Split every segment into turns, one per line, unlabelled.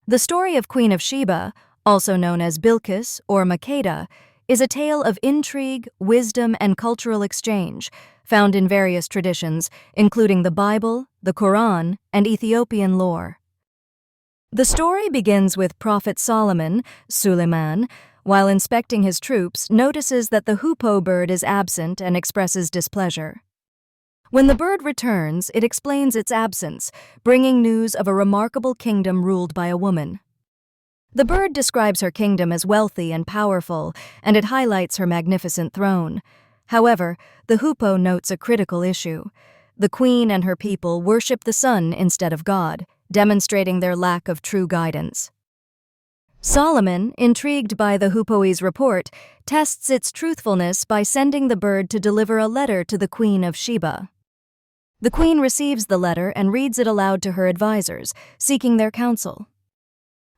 The story of Queen of Sheba, also known as Bilqis or Makeda, is a tale of intrigue, wisdom, and cultural exchange, found in various traditions, including the Bible, the Quran, and Ethiopian lore. The story begins with Prophet Solomon, Suleiman, while inspecting his troops, notices that the hoopoe bird is absent and expresses displeasure. When the bird returns, it explains its absence, bringing news of a remarkable kingdom ruled by a woman. The bird describes her kingdom as wealthy and powerful, and it highlights her magnificent throne. However, the hoopoe notes a critical issue. The queen and her people worship the sun instead of God, demonstrating their lack of true guidance. Solomon, intrigued by the hoopoe's report, tests its truthfulness by sending the bird to deliver a letter to the Queen of Sheba. The queen receives the letter and reads it aloud to her advisors, seeking their counsel.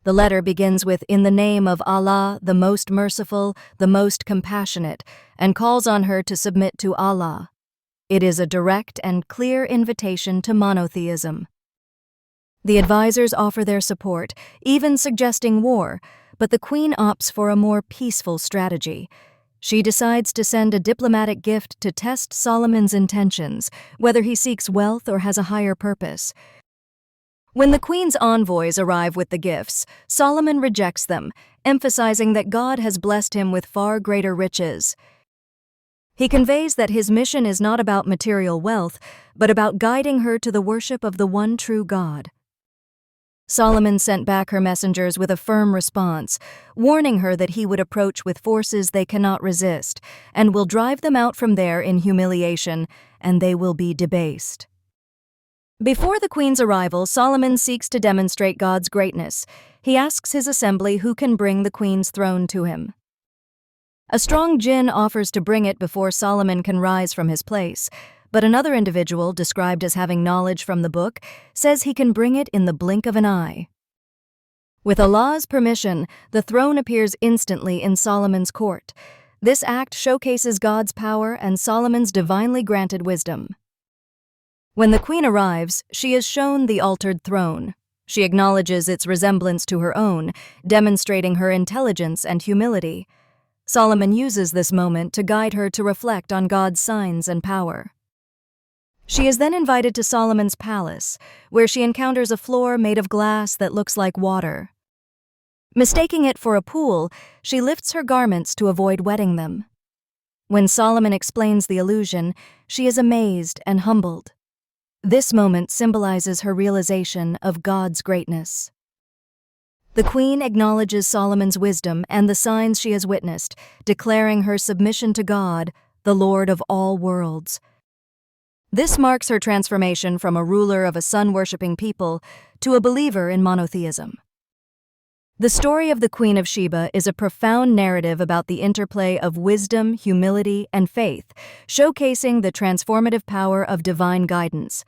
The letter begins with "In the name of Allah, the most merciful, the most compassionate," and calls on her to submit to Allah. It is a direct and clear invitation to monotheism. The advisors offer their support, even suggesting war, but the queen opts for a more peaceful strategy. She decides to send a diplomatic gift to test Solomon's intentions, whether he seeks wealth or has a higher purpose. When the queen's envoys arrive with the gifts, Solomon rejects them, emphasizing that God has blessed him with far greater riches. He conveys that his mission is not about material wealth, but about guiding her to the worship of the one true God. Solomon sent back her messengers with a firm response, warning her that he would approach with forces they cannot resist, and will drive them out from there in humiliation, and they will be debased. Before the queen's arrival, Solomon seeks to demonstrate God's greatness. He asks his assembly who can bring the queen's throne to him. A strong jinn offers to bring it before Solomon can rise from his place, but another individual, described as having knowledge from the book, says he can bring it in the blink of an eye. With Allah's permission, the throne appears instantly in Solomon's court. This act showcases God's power and Solomon's divinely granted wisdom. When the queen arrives, she is shown the altered throne. She acknowledges its resemblance to her own, demonstrating her intelligence and humility. Solomon uses this moment to guide her to reflect on God's signs and power. She is then invited to Solomon's palace, where she encounters a floor made of glass that looks like water. Mistaking it for a pool, she lifts her garments to avoid wetting them. When Solomon explains the illusion, she is amazed and humbled. This moment symbolizes her realization of God's greatness. The queen acknowledges Solomon's wisdom and the signs she has witnessed, declaring her submission to God, the Lord of all worlds. This marks her transformation from a ruler of a sun-worshipping people to a believer in monotheism. The story of the Queen of Sheba is a profound narrative about the interplay of wisdom, humility, and faith, showcasing the transformative power of divine guidance.